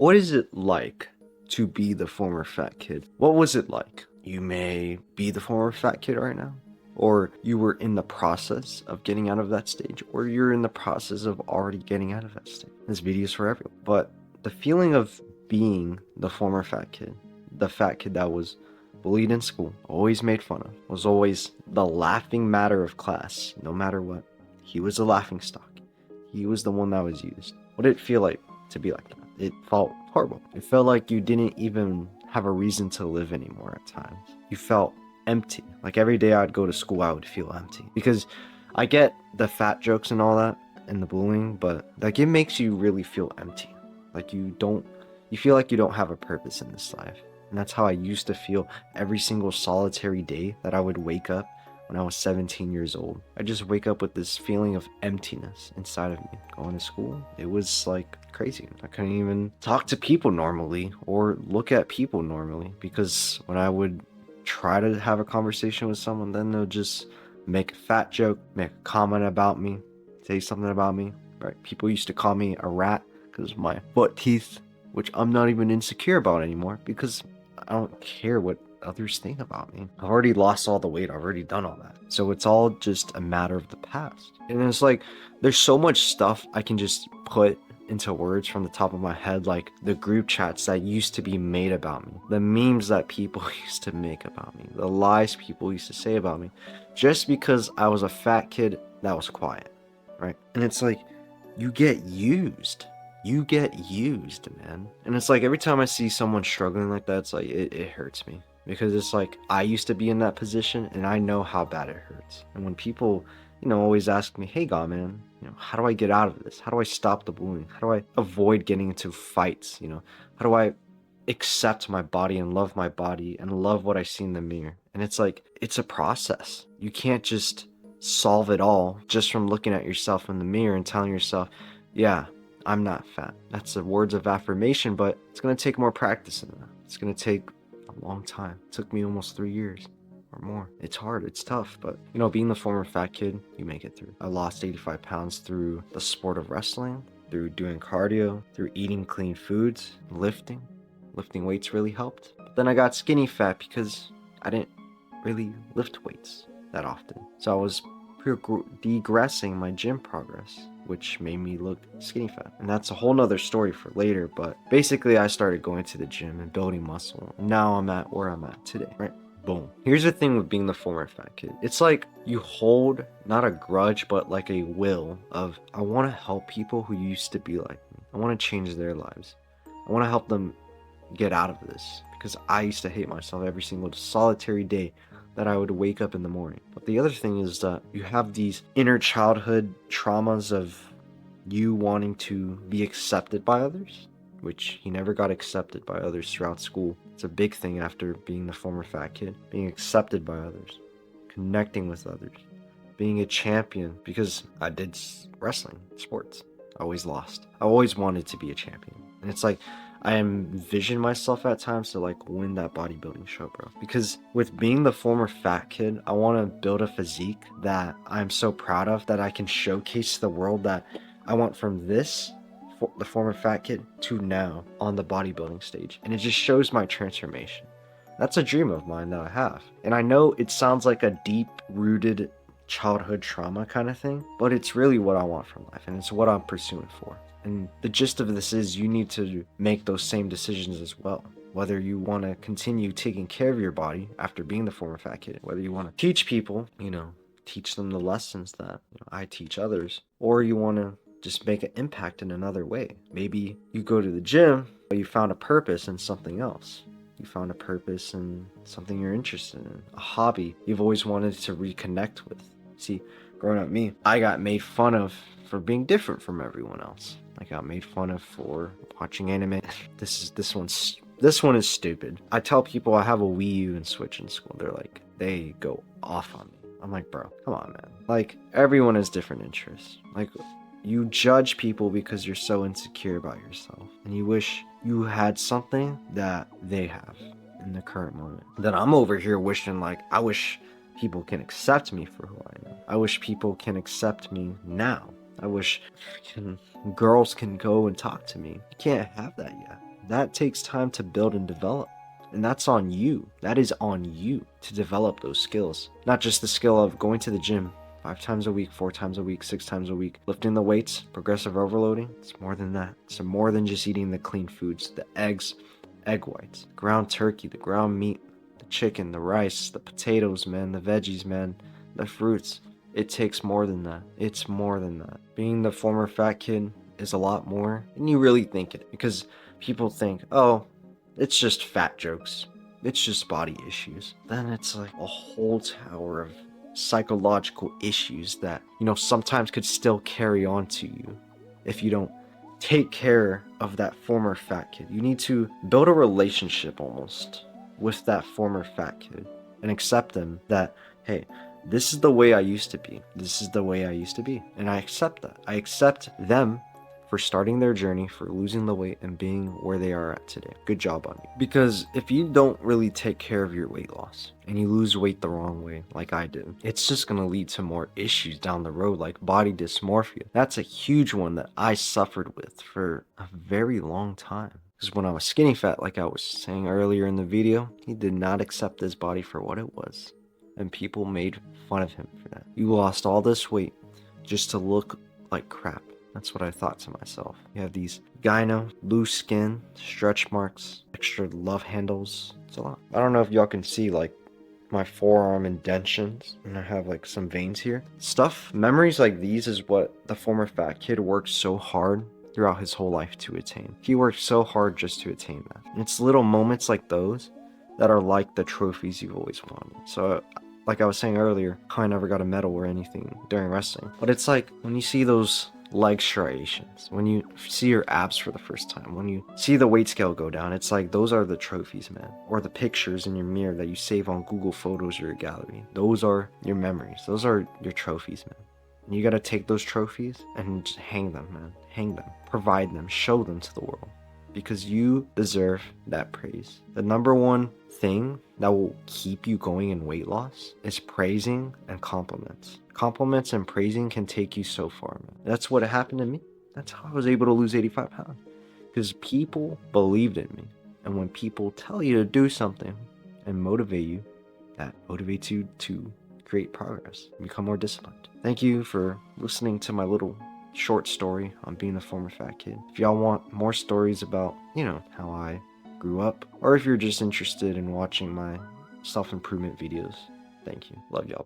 What is it like to be the former fat kid? What was it like? You may be the former fat kid right now, or you were in the process of getting out of that stage, or you're in the process of already getting out of that stage. This video is for everyone. But the feeling of being the former fat kid, the fat kid that was bullied in school, always made fun of, was always the laughing matter of class, no matter what. He was a laughing stock. He was the one that was used. What did it feel like to be like that? It felt horrible. It felt like you didn't even have a reason to live anymore at times. You felt empty. Like every day I'd go to school, I would feel empty. Because I get the fat jokes and all that and the bullying, but like it makes you really feel empty. Like you feel like you don't have a purpose in this life. And that's how I used to feel every single solitary day that I would wake up when I was 17 years old. I just wake up with this feeling of emptiness inside of me. Going to school, it was like crazy. I couldn't even talk to people normally or look at people normally, because when I would try to have a conversation with someone, then they'll just make a fat joke, make a comment about me, say something about me, right? People used to call me a rat because of my butt teeth, which I'm not even insecure about anymore because I don't care what others think about me. I've already lost all the weight. I've already done all that. So it's all just a matter of the past. And it's like, there's so much stuff I can just put into words from the top of my head, like the group chats that used to be made about me, the memes that people used to make about me, the lies people used to say about me, just because I was a fat kid that was quiet, right? And it's like, you get used. You get used, man. And it's like every time I see someone struggling like that, it's like it hurts me, because it's like I used to be in that position and I know how bad it hurts. And when people, always ask me, hey God, man, how do I get out of this? How do I stop the bullying? How do I avoid getting into fights? How do I accept my body and love my body and love what I see in the mirror? And it's like, it's a process. You can't just solve it all just from looking at yourself in the mirror and telling yourself, yeah, I'm not fat. That's the words of affirmation, but it's going to take more practice than that. It's going to take a long time. It took me almost 3 years or more. It's hard. It's tough, but being the former fat kid, you make it through. I lost 85 pounds through the sport of wrestling, through doing cardio, through eating clean foods, lifting. Lifting weights really helped. But then I got skinny fat because I didn't really lift weights that often. So I was degressing my gym progress, which made me look skinny fat. And that's a whole nother story for later, but basically I started going to the gym and building muscle. Now I'm at where I'm at today, right? Boom. Here's the thing with being the former fat kid. It's like you hold not a grudge, but like a will of, I want to help people who used to be like me. I want to change their lives. I want to help them get out of this, because I used to hate myself every single solitary day that I would wake up in the morning. But the other thing is that you have these inner childhood traumas of you wanting to be accepted by others, which he never got accepted by others throughout school. It's a big thing after being the former fat kid, being accepted by others, connecting with others, being a champion, because I did wrestling, sports. I always lost. I always wanted to be a champion. And it's like, I envision myself at times to like win that bodybuilding show, bro. Because with being the former fat kid, I want to build a physique that I'm so proud of, that I can showcase to the world that I want from the former fat kid to now on the bodybuilding stage. And it just shows my transformation. That's a dream of mine that I have. And I know it sounds like a deep-rooted childhood trauma kind of thing, but it's really what I want from life, and it's what I'm pursuing for. And the gist of this is you need to make those same decisions as well. Whether you want to continue taking care of your body after being the former fat kid, whether you want to teach people, teach them the lessons that I teach others, or you want to just make an impact in another way. Maybe you go to the gym, but you found a purpose in something else. You found a purpose in something you're interested in, a hobby you've always wanted to reconnect with. See, growing up me, I got made fun of for being different from everyone else. I got made fun of for watching anime. This one is stupid. I tell people I have a Wii U and Switch in school. They go off on me. I'm like, bro, come on, man. Like, everyone has different interests. Like, you judge people because you're so insecure about yourself, and you wish you had something that they have in the current moment. Then I'm over here wishing, like, I wish people can accept me for who I am. I wish people can accept me now. I wish girls can go and talk to me. You can't have that yet. That takes time to build and develop. And that's on you. That is on you to develop those skills. Not just the skill of going to the gym 5 times a week, 4 times a week, 6 times a week, lifting the weights, progressive overloading. It's more than that. It's more than just eating the clean foods, the eggs, egg whites, ground turkey, the ground meat, the chicken, the rice, the potatoes, man, the veggies, man, the fruits. It takes more than that. It's more than that. Being the former fat kid is a lot more than you really think it, because people think, oh, it's just fat jokes. It's just body issues. Then it's like a whole tower of psychological issues that, sometimes could still carry on to you if you don't take care of that former fat kid. You need to build a relationship almost with that former fat kid and accept them that, hey, this is the way I used to be. This is the way I used to be. And I accept that. I accept them for starting their journey, for losing the weight and being where they are at today. Good job on you. Because if you don't really take care of your weight loss and you lose weight the wrong way, like I did, it's just going to lead to more issues down the road, like body dysmorphia. That's a huge one that I suffered with for a very long time. Because when I was skinny fat, like I was saying earlier in the video, he did not accept his body for what it was. And people made fun of him for that. You lost all this weight just to look like crap. That's what I thought to myself. You have these gyno, loose skin, stretch marks, extra love handles. It's a lot. I don't know if y'all can see like my forearm indentions, and I have like some veins here. Memories like these is what the former fat kid worked so hard throughout his whole life to attain. He worked so hard just to attain that. And it's little moments like those that are like the trophies you've always wanted. So like I was saying earlier, I never got a medal or anything during wrestling. But it's like when you see those leg striations, when you see your abs for the first time, when you see the weight scale go down, it's like those are the trophies, man. Or the pictures in your mirror that you save on Google Photos or your gallery. Those are your memories. Those are your trophies, man. And you gotta take those trophies and just hang them, man. Hang them. Provide them. Show them to the world. Because you deserve that praise. The number one thing that will keep you going in weight loss is praising and compliments. Compliments and praising can take you so far, man. That's what happened to me. That's how I was able to lose 85 pounds. Because people believed in me. And when people tell you to do something and motivate you, that motivates you to create progress and become more disciplined. Thank you for listening to my little short story on being a former fat kid. If y'all want more stories about, how I grew up, or if you're just interested in watching my self-improvement videos, thank you. Love y'all.